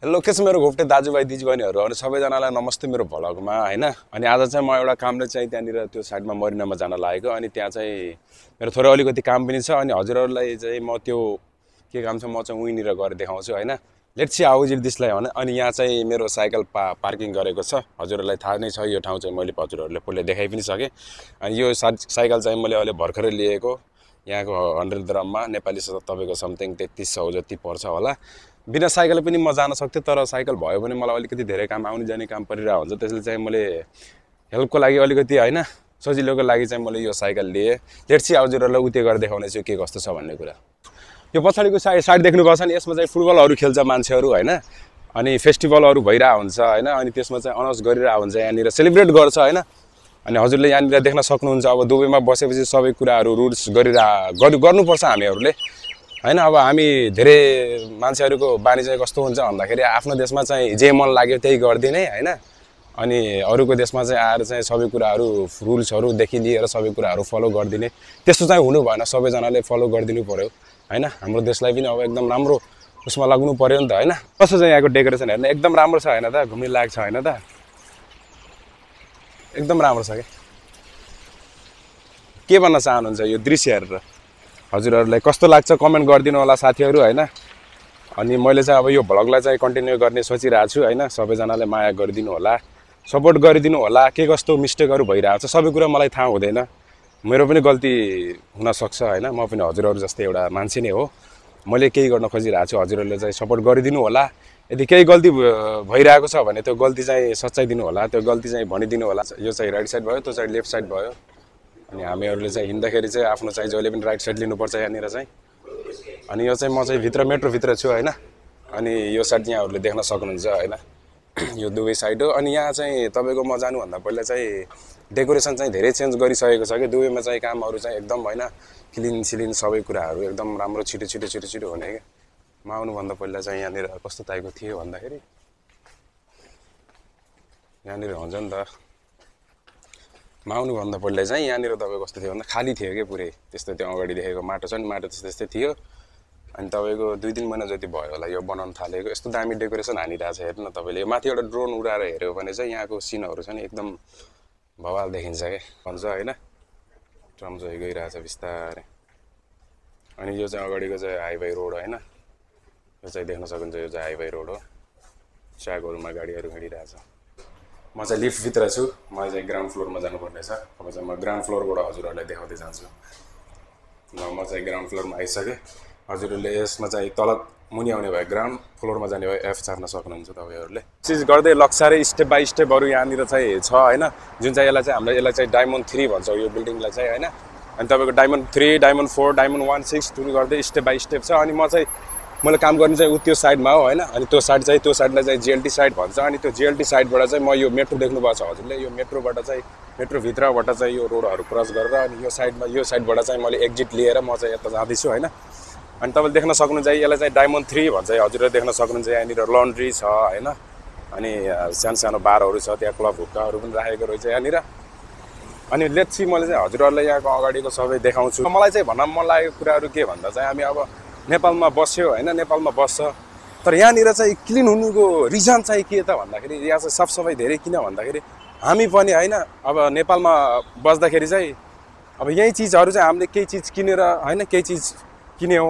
Hello के छ मेरो घोप्टे दाजुभाइ दिदीबहिनीहरू अनि सबैजनालाई नमस्ते मेरो भ्लगमा हैन। अनि आज चाहिँ म एउटा कामले चाहिँ त्यहाँनिर त्यो साइडमा मरिनामा जान लागेको। अनि त्यहाँ चाहिँ मेरो थोरै अलिकति काम पनि छ। अनि हजुरहरूलाई चाहिँ म त्यो के काम छ म चाहिँ उहीँनिर गएर देखाउँछु हैन। Let's see how is it दिसलाई भने। अनि यहाँ चाहिँ मेरो साइकल पार्किङ गरेको छ। हजुरहरूलाई थाहा नै छ यो ठाउँ चाहिँ मैले हजुरहरूले पहिला देखाइ पनि सकेँ। अनि यो साइकल चाहिँ मैले अहिले भर्खरै लिएको। यहाँको 100 द्रहममा नेपाली तपाईँको समथिङ 3300 जति पर्छ होला। बिना साइकल पनि म जान सक्थेँ, तर साइकल भयो भने मलाई अलिकति धेरै काम आउने जाने काम परिरहेको हुन्छ। त्यसले चाहिँ मैले हेल्पको लागि अलिकति हैन सजिलोको लागि चाहिँ मैले यो साइकल लिएँ। लेट्स सी हजुरहरूलाई उते गएर देखाउने छु के कस्तो छ भन्ने कुरा। यो पछाडिको साइड देख्नुभएको छ नि, यसमा चाहिँ फुटबलहरू खेल्छ मान्छेहरू हैन। अनि फेस्टिभलहरू भइरहेको हुन्छ हैन। अनि त्यसमा चाहिँ अनाउन्स गरिरहेको हुन्छ, यहाँनिर सेलिब्रेट गर्छ हैन। अनि हजुरले यहाँनिर देख्न सक्नुहुन्छ अब दुबईमा बसेपछि सबै कुराहरू रुल्स गर्नुपर्छ हामीहरूले हैन। अब हामी धेरै मान्छेहरूको बानी चाहिँ कस्तो हुन्छ भन्दाखेरि आफ्नो देशमा चाहिँ जे मन लाग्यो त्यही गरिदिने हैन। अनि अरूको देशमा चाहिँ आएर चाहिँ सबै कुराहरू रुल्सहरूदेखि लिएर सबै कुराहरू फलो गरिदिने, त्यस्तो चाहिँ हुनु भएन। सबैजनाले फलो गरिदिनु पर्यो हैन। हाम्रो देशलाई पनि अब एकदम राम्रो उसमा लाग्नु पर्यो नि त हैन। कस्तो चाहिँ यहाँको डेकोरेसन हेर्न एकदम राम्रो छ हैन त, घुम्ने लायक छ हैन त, एकदम राम्रो छ के भन्न चाहनुहुन्छ यो दृश्य हेरेर हजुरहरूलाई कस्तो लाग्छ कमेन्ट गरिदिनु होला साथीहरू हैन। अनि मैले चाहिँ अब यो भ्लगलाई चाहिँ कन्टिन्यू गर्ने सोचिरहेको छु हैन। सबैजनाले माया गरिदिनु होला, सपोर्ट गरिदिनु होला। के कस्तो मिस्टेकहरू भइरहेको छ सबै कुरा मलाई थाहा हुँदैन, मेरो पनि गल्ती हुन सक्छ हैन। म पनि हजुरहरू जस्तै एउटा मान्छे नै हो। मैले केही गर्न खोजिरहेको छु, हजुरहरूले चाहिँ सपोर्ट गरिदिनु होला। यदि केही गल्ती भइरहेको छ भने त्यो गल्ती चाहिँ सच्चाइदिनु होला, त्यो गल्ती चाहिँ भनिदिनु होला। यो चाहिँ राइट साइड भयो, त्यो चाहिँ लेफ्ट साइड भयो। अनि हामीहरूले चाहिँ हिँड्दाखेरि चाहिँ आफ्नो चाहिँ जहिले पनि राइट साइड लिनुपर्छ यहाँनिर चाहिँ। अनि यो चाहिँ म चाहिँ मेट्रोभित्र छु हैन। अनि यो साइड यहाँहरूले देख्न सक्नुहुन्छ हैन, यो दुवै साइड हो। अनि यहाँ चाहिँ तपाईँको म जानुभन्दा पहिला चाहिँ डेकोरेसन चाहिँ धेरै चेन्ज गरिसकेको छ कि दुबईमा चाहिँ कामहरू चाहिँ एकदम हैन क्लिन सिलिन सबै कुराहरू एकदम राम्रो छिटो हुने क्या। म आउनुभन्दा पहिला चाहिँ यहाँनिर कस्तो टाइपको थियो भन्दाखेरि यहाँनिर हुन्छ नि त। म आउनुभन्दा पहिला चाहिँ यहाँनिर तपाईँ कस्तो थियो भन्दा खाली थियो क्या पुरै, त्यस्तो त्यो अगाडि देखेको माटो छ नि, माटो त्यस्तै थियो। अनि तपाईँको 2-3 महिना जति भयो होला यो बनाउन थालेको। यस्तो दामी डेकोरेसन हानिरहेको छ हेर्नु तपाईँले। यो माथि एउटा ड्रोन उडाएर हेऱ्यो भने चाहिँ यहाँको सिनहरू छ नि एकदम भवाल देखिन्छ क्या भन्छ हैन। ट्रम चाहिँ गइरहेछ बिस्तारै। अनि यो चाहिँ अगाडिको चाहिँ हाइवे रोड हैन, यो चाहिँ देख्न सक्नुहुन्छ यो चाहिँ हाइवे रोड हो। ट्र्याकहरूमा गाडीहरू हिँडिरहेछ। म चाहिँ लिफ्टभित्र छु, म चाहिँ ग्राउन्ड फ्लोरमा जानुपर्ने छ। अब चाहिँ म ग्राउन्ड फ्लोरबाट हजुरहरूलाई देखाउँदै जान्छु। म चाहिँ ग्राउन्ड फ्लोरमा आइसकेँ। हजुरहरूले यसमा चाहिँ तल मुनि आउने भए ग्राउन्ड फ्लोरमा जाने भए F चार्न सक्नुहुन्छ तपाईँहरूले। चिज गर्दै लक्सारे स्टेप बाई स्टेपहरू यहाँनिर चाहिँ छ हैन। जुन चाहिँ यसलाई चाहिँ डायमन्ड 3 भन्छ यो बिल्डिङलाई चाहिँ हैन। अनि तपाईँको डायमन्ड 3, डायमन्ड 4, डायमन्ड 1, 6 टुन गर्दै स्टेप बाई स्टेप छ। अनि मैले काम गर्ने चाहिँ त्यो साइडमा हो हैन। अनि त्यो साइडलाई चाहिँ JLT साइड भन्छ। अनि त्यो JLT साइडबाट चाहिँ म यो मेट्रो देख्नु भएको छ हजुरले, यो मेट्रोबाट चाहिँ मेट्रोभित्रबाट चाहिँ यो रोडहरू क्रस गरेर अनि यो साइडबाट चाहिँ मैले एक्जिट लिएर म चाहिँ यता जाँदैछु हैन। अनि तपाईँले देख्न सक्नुहुन्छ यसलाई चाहिँ डायमन्ड 3 भन्छ। हजुरले देख्न सक्नुहुन्छ यहाँनिर लन्ड्री छ हैन। अनि सानो बारहरू छ, त्यहाँ क्लब हुक्काहरू पनि राखेको रहेछ यहाँनिर। अनि लेट्स सी मैले चाहिँ हजुरहरूलाई यहाँको अगाडिको सबै देखाउँछु। मलाई चाहिँ भन्न मन लागेको कुराहरू के भन्दा चाहिँ हामी अब नेपालमा बस्यो हैन, नेपालमा बस्छ, तर यहाँनिर चाहिँ क्लिन हुनुको रिजन चाहिँ के त भन्दाखेरि यहाँ चाहिँ साफसफाइ धेरै किन भन्दाखेरि हामी पनि हैन अब नेपालमा बस्दाखेरि चाहिँ अब यही चिजहरू चाहिँ हामीले केही चिज किनेर हैन, केही चिज किन्यो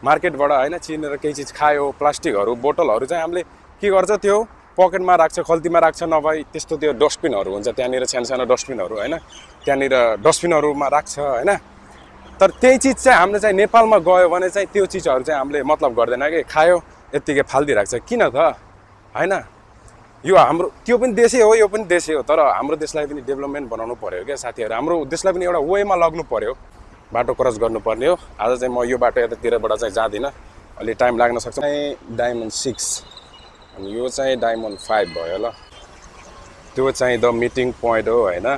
मार्केटबाट हैन, चिनेर केही चिज खायो, प्लास्टिकहरू बोतलहरू चाहिँ हामीले के गर्छ त्यो पकेटमा राख्छ, खल्तीमा राख्छ, नभए त्यस्तो त्यो डस्टबिनहरू हुन्छ त्यहाँनिर सानो डस्टबिनहरू हैन, त्यहाँनिर डस्टबिनहरूमा राख्छ हैन। तर त्यही चिज चाहिँ हामीले चाहिँ नेपालमा गयो भने चाहिँ त्यो चिजहरू चाहिँ हामीले मतलब गर्दैन कि खायो यत्तिकै फालिदिइराख्छ किन त हैन। यो हाम्रो त्यो पनि देशै हो, यो पनि देशै हो, तर हाम्रो देशलाई पनि डेभलपमेन्ट बनाउनु पर्यो क्या साथीहरू। हाम्रो देशलाई पनि एउटा वेमा लग्नु पर्यो, बाटो क्रस गर्नुपर्ने हो। आज चाहिँ म यो बाटो यतातिरबाट चाहिँ जाँदिनँ, अलि टाइम लाग्न सक्छ। डायमन्ड 6 अनि यो चाहिँ डायमन्ड 5 भयो ल। त्यो चाहिँ द मिटिङ पोइन्ट हो हैन,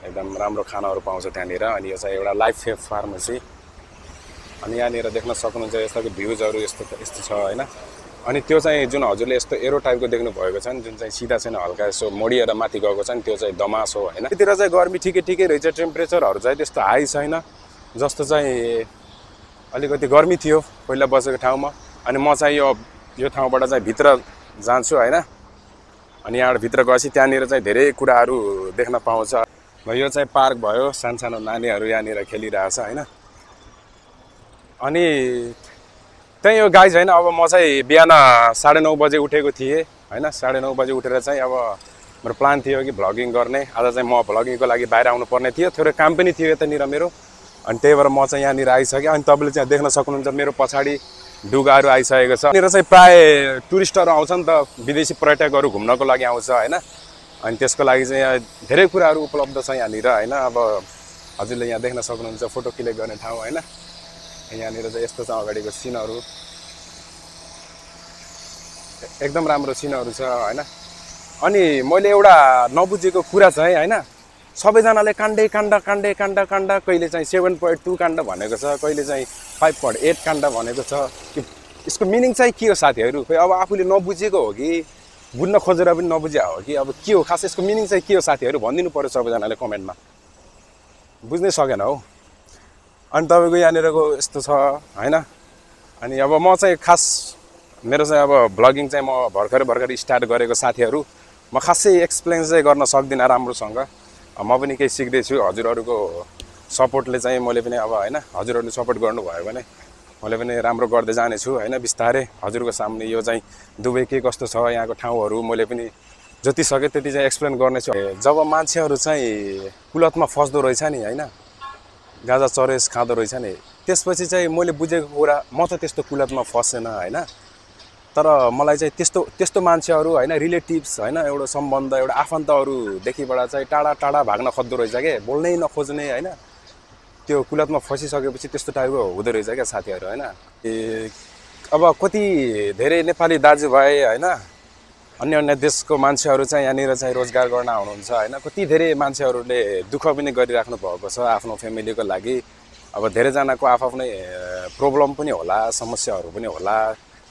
एकदम राम्रो खानाहरू पाउँछ त्यहाँनिर। अनि यो चाहिँ एउटा लाइफ फेभ फार्मेसी। अनि यहाँनिर देख्न सक्नुहुन्छ यस्तोको भ्युजहरू यस्तो छ हैन। अनि त्यो चाहिँ जुन हजुरले यस्तो एरो टाइपको देख्नु भएको छ नि, जुन चाहिँ सिधा छैन हल्का यसो मोडिएर माथि गएको छ नि, त्यो चाहिँ दमास हो हैन। त्यतिर चाहिँ गर्मी ठिकै रहेछ, टेम्परेचरहरू चाहिँ त्यस्तो हाई छैन जस्तो चाहिँ अलिकति गर्मी थियो पहिला बसेको ठाउँमा। अनि म चाहिँ यो यो ठाउँबाट चाहिँ भित्र जान्छु हैन। अनि यहाँबाट भित्र गएपछि त्यहाँनिर चाहिँ धेरै कुराहरू देख्न पाउँछ। यो चाहिँ पार्क भयो, सानसानो नानीहरू यहाँनिर खेलिरहेछ हैन। अनि त्यही हो गाइज हैन। अब म चाहिँ बिहान 9:30 बजे उठेको थिएँ हैन। 9:30 बजे उठेर चाहिँ अब मेरो प्लान थियो कि भ्लगिङ गर्ने। आज चाहिँ म भ्लगिङको लागि बाहिर आउनु पर्ने थियो, थोरै काम पनि थियो यतानिर मेरो। अनि त्यही भएर म चाहिँ यहाँनिर आइसकेँ। अनि तपाईँले चाहिँ देख्न सक्नुहुन्छ मेरो पछाडि डुगाहरू आइसकेको छ। यहाँनिर चाहिँ प्राय टुरिस्टहरू आउँछ नि त, विदेशी पर्यटकहरू घुम्नको लागि आउँछ हैन। अनि त्यसको लागि चाहिँ यहाँ धेरै कुराहरू उपलब्ध छ यहाँनिर हैन। अब हजुरले यहाँ देख्न सक्नुहुन्छ फोटो क्लिक गर्ने ठाउँ हैन। यहाँनिर चाहिँ यस्तो छ अगाडिको सिनहरू, एकदम राम्रो सिनहरू छ हैन। अनि मैले एउटा नबुझेको कुरा चाहिँ हैन, सबैजनाले काण्डे काण्ड कहिले चाहिँ 7.2 काण्ड भनेको छ, कहिले चाहिँ 5.8 काण्ड भनेको छ। यसको मिनिङ चाहिँ के हो साथीहरू? खोइ अब आफूले नबुझेको हो कि बुझ्न खोजेर पनि नबुझे हो कि अब के हो खास यसको मिनिङ चाहिँ के हो साथीहरू भनिदिनु पर्यो सबैजनाले कमेन्टमा। बुझ्नै सकेन हौ। अनि तपाईँको यहाँनिरको यस्तो छ हैन। अनि अब म चाहिँ खास मेरो चाहिँ अब भ्लगिङ चाहिँ म भर्खरै स्टार्ट गरेको साथीहरू, म खासै एक्सप्लेन चाहिँ गर्न सक्दिनँ राम्रोसँग। म पनि केही सिक्दैछु। हजुरहरूको सपोर्टले चाहिँ मैले पनि अब हैन, हजुरहरूले सपोर्ट गर्नुभयो भने मैले पनि राम्रो गर्दै जानेछु हैन बिस्तारै। हजुरको सामने यो चाहिँ दुबई के कस्तो छ, यहाँको ठाउँहरू मैले पनि जति सके त्यति चाहिँ एक्सप्लेन गर्नेछु। जब मान्छेहरू चाहिँ कुलतमा फस्दो रहेछ नि हैन, गाजा चरेस खाँदो रहेछ नि, त्यसपछि चाहिँ मैले बुझेको कुरा, म त त्यस्तो कुलतमा फसेन हैन। तर मलाई चाहिँ त्यस्तो मान्छेहरू हैन, रिलेटिभ्स हैन, एउटा सम्बन्ध, एउटा आफन्तहरूदेखिबाट चाहिँ टाढा भाग्न खोज्दो रहेछ के, बोल्नै नखोज्ने हैन। त्यो कुलतमा फसिसकेपछि त्यस्तो टाइपको हुँदो रहेछ क्या साथीहरू हैन। अब कति धेरै नेपाली दाजुभाइ हैन, अन्य देशको मान्छेहरू चाहिँ यहाँनिर चाहिँ रोजगार गर्न आउनुहुन्छ हैन। कति धेरै मान्छेहरूले दुःख पनि गरिराख्नु भएको छ आफ्नो फ्यामिलीको लागि। अब धेरैजनाको आफ्नै प्रब्लम पनि होला, समस्याहरू पनि होला,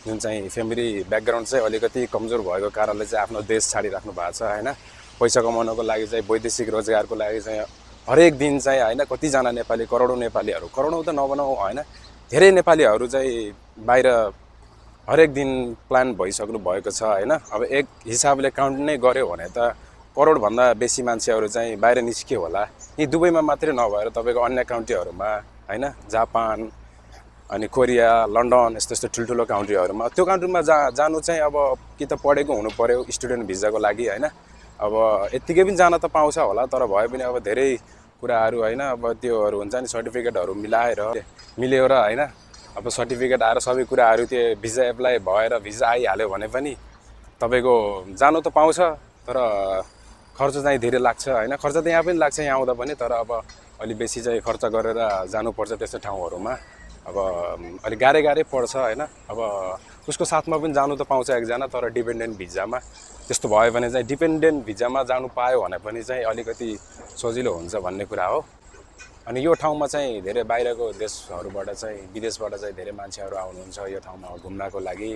जुन चाहिँ फ्यामिली ब्याकग्राउन्ड चाहिँ अलिकति कमजोर भएको कारणले चाहिँ आफ्नो देश छाडिराख्नु भएको छ हैन। पैसा कमाउनको लागि चाहिँ वैदेशिक रोजगारको लागि चाहिँ हरेक दिन चाहिँ हैन कतिजना नेपाली, करोडौँ नेपालीहरू, करोडौँ त नभनौँ हैन, धेरै नेपालीहरू चाहिँ बाहिर हरेक दिन प्लान भइसक्नु भएको छ हैन। अब एक हिसाबले काउन्ट नै गर्यो भने त करोडभन्दा बेसी मान्छेहरू चाहिँ बाहिर निस्कियो होला। यी दुबईमा मात्रै नभएर तपाईँको अन्य काउन्ट्रीहरूमा हैन, जापान अनि कोरिया, लन्डन, यस्तो ठुल्ठुलो काउन्ट्रीहरूमा, त्यो काउन्ट्रीमा जानु चाहिँ अब कि त पढेको हुनु पर्यो स्टुडेन्ट भिजाको लागि हैन। अब यत्तिकै पनि जान त पाउँछ होला, तर भए पनि अब धेरै कुराहरू हैन, अब त्योहरू हुन्छ नि, सर्टिफिकेटहरू मिल्यो र हैन। अब सर्टिफिकेट आएर सबै कुराहरू त्यो भिजा एप्लाई भएर भिजा आइहाल्यो भने पनि तपाईँको जानु त पाउँछ, तर खर्च चाहिँ धेरै लाग्छ हैन। खर्च त यहाँ पनि लाग्छ यहाँ आउँदा पनि, तर अब अलि बेसी चाहिँ खर्च गरेर जानुपर्छ त्यस्तो ठाउँहरूमा। अब अलि गाह्रै पर्छ हैन। अब उसको साथमा पनि जानु त पाउँछ एकजना, तर डिपेन्डेन्ट भिजामा। त्यस्तो भयो भने चाहिँ डिपेन्डेन्ट भिजामा जानु पायो भने पनि चाहिँ अलिकति सजिलो हुन्छ भन्ने कुरा हो। अनि यो ठाउँमा चाहिँ धेरै बाहिरको देशहरूबाट चाहिँ, विदेशबाट चाहिँ धेरै मान्छेहरू आउनुहुन्छ यो ठाउँमा घुम्नको लागि,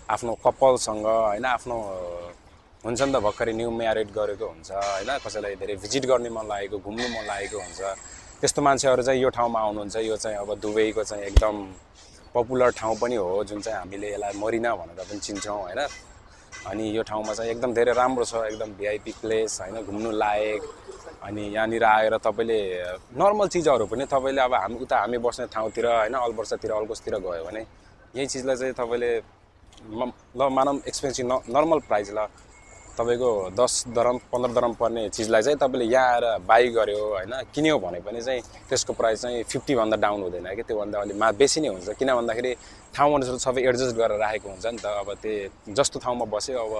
आफ्नो कपालसँग हैन, आफ्नो हुन्छ नि त भर्खरै न्यू म्यारिड गरेको हुन्छ हैन, कसैलाई धेरै भिजिट गर्ने मन लागेको, घुम्नु मन लागेको हुन्छ, त्यस्तो मान्छेहरू चाहिँ यो ठाउँमा आउनुहुन्छ। यो चाहिँ अब दुबईको चाहिँ एकदम पपुलर ठाउँ पनि हो, जुन चाहिँ हामीले यसलाई मरिना भनेर पनि चिन्छौँ हैन। अनि यो ठाउँमा चाहिँ एकदम धेरै राम्रो छ, एकदम भिआइपी प्लेस हैन, घुम्नु लायक। अनि यहाँनिर आएर तपाईँले नर्मल चिजहरू पनि तपाईँले अब हामी बस्ने ठाउँतिर हैन, अल्बर्सातिर, अल्कोसतिर गयो भने यही चिजलाई चाहिँ तपाईँले ल मानौँ एक्सपेन्सिभ नर्मल प्राइस ल तपाईँको 10 दरम 15 दरम पर्ने चिजलाई चाहिँ तपाईँले यहाँ आएर बाई गर्यो हैन, किन्यो भने पनि चाहिँ त्यसको प्राइस चाहिँ 50 भन्दा डाउन हुँदैन कि, त्योभन्दा अलि बेसी नै हुन्छ। किन भन्दाखेरि ठाउँ अनुसार सबै एडजस्ट गरेर राखेको हुन्छ नि त। अब त्यो जस्तो ठाउँमा बस्यो अब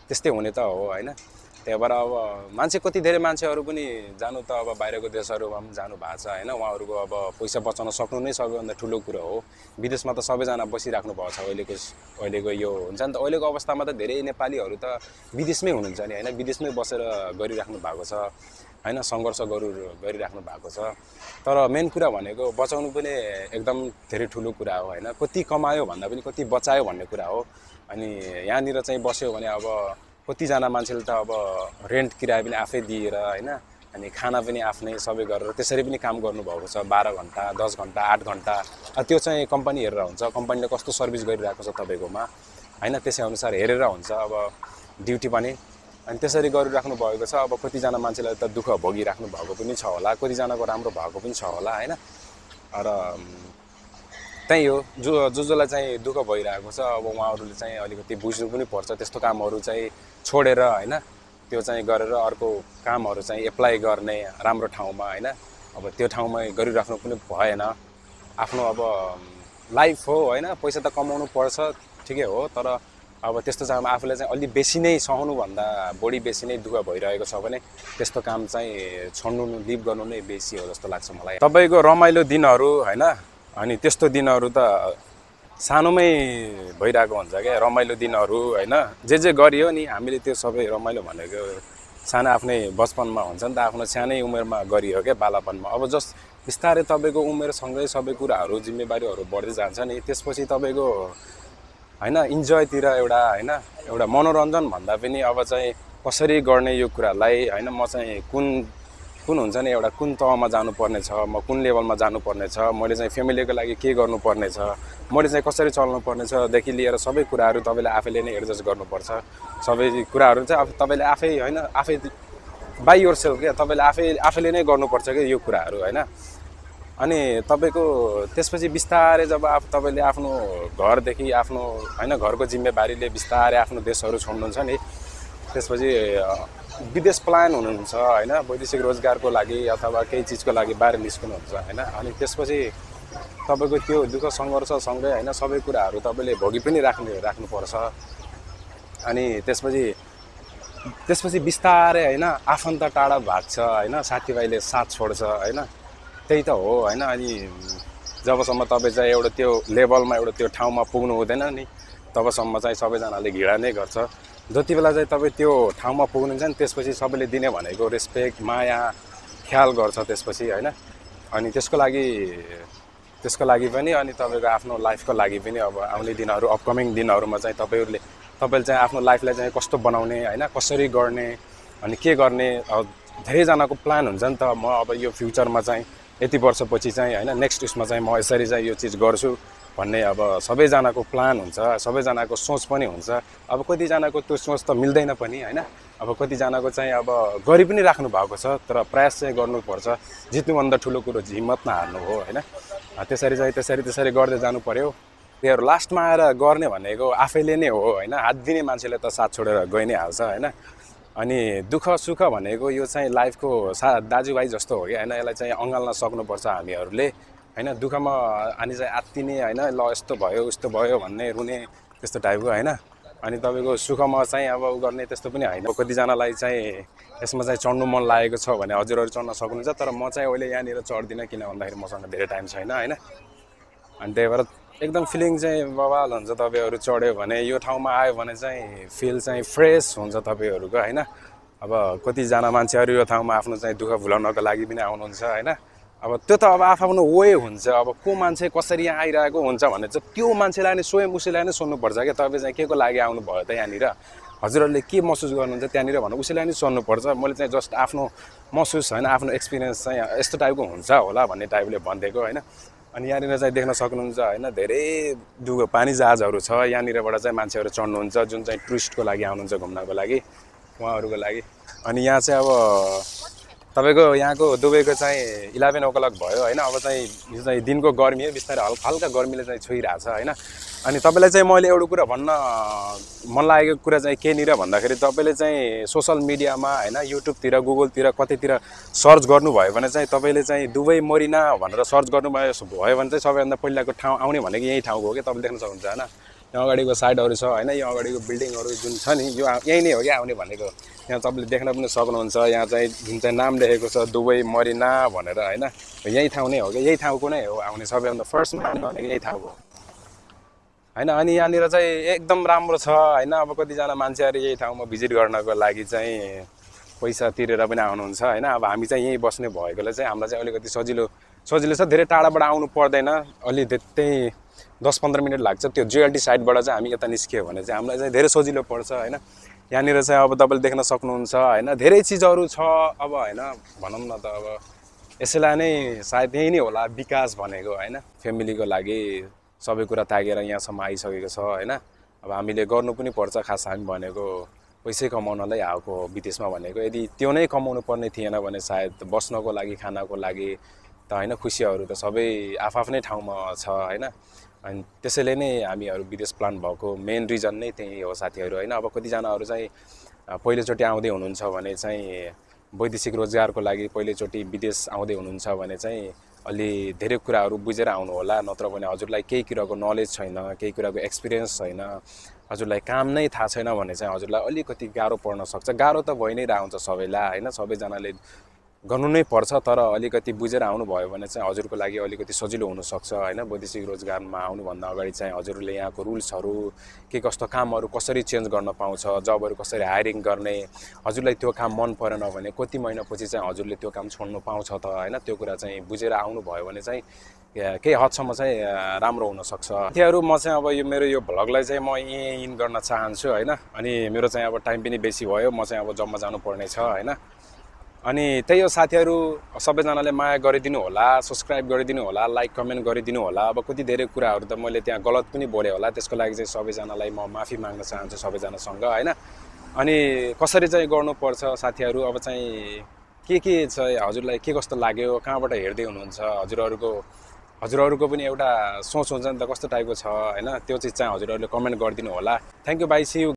त्यस्तै हुने त हो हैन। त्यही भएर अब कति धेरै मान्छेहरू पनि जानु त अब बाहिरको देशहरूमा पनि जानु भएको छ हैन। उहाँहरूको अब पैसा बचाउन सक्नु नै सबैभन्दा ठुलो कुरो हो। विदेशमा त सबैजना बसिराख्नु भएको छ अहिलेको यो हुन्छ नि त। अहिलेको अवस्थामा त धेरै नेपालीहरू त विदेशमै हुनुहुन्छ नि हैन, विदेशमै बसेर गरिराख्नु भएको छ हैन, सङ्घर्ष गरिराख्नु भएको छ। तर मेन कुरा भनेको बचाउनु पनि एकदम धेरै ठुलो कुरा हो हैन। कति कमायो भन्दा पनि कति बचायो भन्ने कुरा हो। अनि यहाँनिर चाहिँ बस्यो भने अब कतिजना मान्छेले त अब रेन्ट किराया पनि आफै दिएर हैन, अनि खाना पनि आफ्नै सबै गरेर त्यसरी पनि काम गर्नुभएको छ 12 घन्टा 10 घन्टा 8 घन्टा। त्यो चाहिँ कम्पनी हेरेर हुन्छ, कम्पनीले कस्तो सर्भिस गरिरहेको छ तपाईँकोमा हैन त्यसै अनुसार हेरेर हुन्छ अब ड्युटी पनि अनि त्यसरी गरिराख्नु भएको छ अब कतिजना मान्छेलाई त दुःख भोगिराख्नु भएको पनि छ होला कतिजनाको राम्रो भएको पनि छ होला हैन र त्यही हो जसलाई चाहिँ दुःख भइरहेको छ अब उहाँहरूले चाहिँ अलिकति बुझ्नु पनि पर्छ त्यस्तो कामहरू चाहिँ छोडेर हैन त्यो चाहिँ गरेर अर्को कामहरू चाहिँ एप्लाई गर्ने राम्रो ठाउँमा हैन अब त्यो ठाउँमा गरिराख्नु पनि भएन आफ्नो अब लाइफ हो हैन पैसा त कमाउनु पर्छ ठिकै हो तर अब त्यस्तो चाहिँ आफूले चाहिँ अलि बेसी नै सहनु भन्दा बढी बेसी नै दुःख भइरहेको छ भने त्यस्तो काम चाहिँ छोड्नु लिभ गर्नु नै बेसी हो जस्तो लाग्छ मलाई तपाईको रमाइलो दिनहरू हैन अनि त्यस्तो दिनहरू त सानोमै भइरहेको हुन्छ क्या रमाइलो दिनहरू हैन जे गरियो नि हामीले त्यो सबै रमाइलो भनेको सानो आफ्नै बचपनमा हुन्छ नि त आफ्नो सानै उमेरमा गरियो क्या बालापनमा अब बिस्तारै तपाईको उमेरसँगै सबै कुराहरू जिम्मेवारीहरू बढ्दै जान्छ नि त्यसपछि तपाईको हैन इन्जयतिर एउटा मनोरञ्जन भन्दा पनि अब चाहिँ कसरी गर्ने यो कुरालाई हैन म चाहिँ कुन हुन्छ नि एउटा कुन तहमा जानुपर्ने छ म कुन लेभलमा जानुपर्ने छ मैले चाहिँ फ्यामिलीको लागि के गर्नुपर्ने छ मैले चाहिँ कसरी चल्नुपर्ने छ देखि लिएर सबै कुराहरू तपाईले आफैले नै एडजस्ट गर्नुपर्छ सबै कुराहरू चाहिँ तपाईले आफै हैन आफै बाइ योरसेल्फ के तपाईले आफैले नै गर्नुपर्छ के यो कुराहरू हैन अनि तपाईको त्यसपछि बिस्तारै जब तपाईले आफ्नो घरदेखि आफ्नो हैन घरको जिम्मेवारीले बिस्तारै आफ्नो देशहरू छोड्नुहुन्छ नि त्यसपछि विदेश पलायन हुनुहुन्छ हैन वैदेशिक रोजगारको लागि अथवा केही चीजको लागि बाहिर निस्कनुहुन्छ हैन अनि त्यसपछि तपाईको त्यो दुःख संघर्ष सँगै हैन सबै कुराहरू तपाईले भोगी पनि राख्नुपर्छ अनि त्यसपछि बिस्तारै हैन आफन्त टाढा भाग्छ हैन साथीभाइले साथ छोड्छ हैन त्यही त हो हैन अनि जबसम्म तपाई चाहिँ एउटा त्यो लेभलमा एउटा त्यो ठाउँमा पुग्नु हुँदैन नि तबसम्म चाहिँ सबैजनाले घृणा नै गर्छ जति बेला चाहिँ तपाई त्यो ठाउँमा पुग्नुहुन्छ नि त्यसपछि सबैले दिने भनेको रेस्पेक्ट माया ख्याल गर्छ त्यसपछि हैन अनि त्यसको लागि पनि अनि तपाईको आफ्नो लाइफको लागि पनि अब आउने दिनहरू अपकमिङ दिनहरूमा चाहिँ तपाईले चाहिँ आफ्नो लाइफलाई चाहिँ कस्तो बनाउने हैन कसरी गर्ने अनि के गर्ने धेरै जनाको प्लान हुन्छ नि त म अब यो फ्युचरमा चाहिँ यति वर्षपछि चाहिँ हैन नेक्स्ट उसमा चाहिँ म यसरी चाहिँ यो चीज गर्छु भन्ने अब सबैजनाको प्लान हुन्छ सबैजनाको सोच पनि हुन्छ अब कतिजनाको त्यो सोच त मिल्दैन पनि हैन अब कतिजनाको चाहिँ अब गरि पनि राख्नु भएको छ तर प्रयास चाहिँ गर्नुपर्छ जित्नुभन्दा ठुलो कुरो हिम्मत नहार्नु हो हैन त्यसरी गर्दै जानु पर्यो त्यो लास्टमा आएर गर्ने भनेको आफैले नै हो हैन हात दिने मान्छेले त साथ छोडेर गइ नै हाल्छ हैन अनि दुःख सुख भनेको यो चाहिँ लाइफको दाजुभाइ जस्तो हो कि हैन यसलाई चाहिँ अँगाल्न सक्नुपर्छ हामीहरूले हैन दुःखमा अनि चाहिँ आत्तिने हैन ल यस्तो भयो उस्तो भयो भन्ने रुने त्यस्तो टाइपको हैन अनि तपाईको सुखमा चाहिँ अब उ गर्ने त्यस्तो पनि हैन कतिजनालाई चाहिँ यसमा चाहिँ चढ्नु मन लागेको छ भने हजुरहरु चढ्न सक्नुहुन्छ तर म चाहिँ अहिले यहाँनिर चढ्दिन किन भन्दाखेरि मसँग धेरै टाइम छैन हैन अनि त्यही भएर एकदम फिलिङ चाहिँ बवाल हुन्छ तपाईहरु चढ्यो भने यो ठाउँमा आयो भने चाहिँ फिल चाहिँ फ्रेश हुन्छ तपाईहरुको हैन अब कतिजना मान्छेहरु यो ठाउँमा आफ्नो चाहिँ दुःख भुलाउनको लागि पनि आउनुहुन्छ हैन अब त्यो त अब आफ्नो वे हुन्छ अब को मान्छे कसरी यहाँ आइरहेको हुन्छ भने चाहिँ त्यो मान्छेलाई नै स्वयं उसैलाई नै सोध्नु पर्छ के तपाईं चाहिँ केको लागि आउनु भयो त यहाँनिर हजुरहरुले के महसुस गर्नुहुन्छ त्यहाँनिर भने उसैलाई नै सोध्नु पर्छ मैले चाहिँ जस्ट आफ्नो महसुस हैन आफ्नो एक्सपिरियन्स चाहिँ यस्तो टाइपको हुन्छ होला भन्ने टाइपले भन्देको हैन अनि यहाँनिर चाहिँ देख्न सक्नुहुन्छ हैन धेरै दुगो पानी जहाजहरु छ यहाँनिरबाट चाहिँ मान्छेहरु चढ्नुहुन्छ जुन चाहिँ टुरिस्टको लागि आउनुहुन्छ घुम्नको लागि उहाँहरुको लागि अनि यहाँ चाहिँ अब तपाईको यहाँको दुबईको चाहिँ 11 o'clock भयो हैन अब चाहिँ यो चाहिँ दिनको गर्मी हो बिस्तारै हल्का गर्मीले चाहिँ छोइराछ हैन अनि तपाईलाई चाहिँ मैले एउटा कुरा भन्न मन लागेको कुरा चाहिँ के निर भन्दाखेरि तपाईले चाहिँ सोशल मिडियामा हैन युट्युबतिर गुगलतिर कतैतिर सर्च गर्नु भयो भने चाहिँ तपाईले चाहिँ दुबई मरिना भनेर सर्च गर्नु भयो भने चाहिँ सबैभन्दा पहिलाको ठाउँ आउने भनेको यही ठाउँको हो के तपाईले देख्न सक्नुहुन्छ हैन यहाँ अगाडिको साइडहरु छ हैन यो अगाडिको बिल्डिङहरु जुन छ नि यो यही नै हो के आउने भनेको यहाँ तपाईले देख्न पनि सक्नुहुन्छ यहाँ चाहिँ जुन चाहिँ नाम लेखेको छ दुबई मरिना भनेर हैन यही ठाउँ नै हो के यही ठाउँको नै हो आउने सबैभन्दा फर्स्टमा भनेको यही ठाउँ हो हैन अनि यहाँनिर चाहिँ एकदम राम्रो छ हैन अब कतिजना मान्छेहरु यही ठाउँमा भिजिट गर्नको लागि चाहिँ पैसा तिरेर पनि आउनुहुन्छ हैन अब हामी चाहिँ यही बस्ने भएकोले चाहिँ हामीलाई चाहिँ अलिकति सजिलो छ धेरै टाढाबाट आउनु पर्दैन अलि त्यही 10-15 मिनेट लाग्छ त्यो जीएलटी साइडबाट चाहिँ हामी यता निस्कियो भने चाहिँ हामीलाई चाहिँ धेरै सजिलो पर्छ हैन यहाँनिर चाहिँ अब तपाईले देख्न सक्नुहुन्छ हैन धेरै चीजहरु छ अब हैन भनौं न त अब यसैलाई नै सायद यही नै होला विकास भनेको हैन फ्यामिलीको लागि सबै कुरा त्यागेर यहाँसम्म आइसकेको छ हैन अब हामीले गर्नु पनि पर्छ। खास हामी भनेको पैसै कमाउनलाई आएको विदेशमा भनेको, यदि त्यो नै कमाउनु पर्ने थिएन भने सायद बस्नको लागि खानाको लागि त होइन, खुसीहरू त सबै आफ्नै ठाउँमा छ होइन। अनि त्यसैले नै हामीहरू विदेश प्लान भएको मेन रिजन नै त्यही हो साथीहरू होइन। अब कतिजनाहरू चाहिँ पहिलोचोटि आउँदै हुनुहुन्छ भने चाहिँ वैदेशिक रोजगारको लागि पहिलोचोटि विदेश आउँदै हुनुहुन्छ भने चाहिँ अलि धेरै कुराहरू बुझेर आउनु होला, नत्र भने हजुरलाई केही कुराको नलेज छैन, केही कुराको एक्सपिरियन्स छैन, हजुरलाई काम नै थाहा छैन भने चाहिँ हजुरलाई अलिकति गाह्रो पर्न सक्छ। गाह्रो त भइ नै रहन्छ सबैलाई होइन, सबैजनाले गर्नु नै पर्छ, तर अलिकति बुझेर आउनुभयो भने चाहिँ हजुरको लागि अलिकति सजिलो हुनसक्छ होइन। वैदेशिक रोजगारमा आउनुभन्दा अगाडि चाहिँ हजुरले यहाँको रुल्सहरू के कस्तो कामहरू कसरी चेन्ज गर्न पाउँछ, जबहरू कसरी हायरिङ गर्ने, हजुरलाई त्यो काम मन परेन भने कति महिनापछि चाहिँ हजुरले त्यो काम छोड्नु पाउँछ त होइन। त्यो कुरा चाहिँ बुझेर आउनुभयो भने चाहिँ केही हदसम्म चाहिँ राम्रो हुनसक्छ। साथीहरू म चाहिँ अब यो मेरो यो भ्लगलाई चाहिँ म यहीँ इन गर्न चाहन्छु होइन। अनि मेरो चाहिँ अब टाइम पनि बेसी भयो, म चाहिँ अब जम्मा जानुपर्ने छ होइन। अनि त्यही हो साथीहरू, सबैजनाले माया गरिदिनु होला, सब्सक्राइब गरिदिनु होला, लाइक कमेन्ट गरिदिनु होला। अब कति धेरै कुराहरू त मैले त्यहाँ गलत पनि बोलेँ होला, त्यसको लागि चाहिँ सबैजनालाई म माफी माग्न चाहन्छु सबैजनासँग होइन। अनि कसरी चाहिँ गर्नुपर्छ साथीहरू, अब चाहिँ के चाहिँ हजुरलाई के कस्तो लाग्यो, कहाँबाट हेर्दै हुनुहुन्छ, हजुरहरूको पनि एउटा सोच हुन्छ नि त कस्तो टाइपको छ होइन, त्यो चिज चाहिँ हजुरहरूले कमेन्ट गरिदिनु होला। Thank you, bye, see you.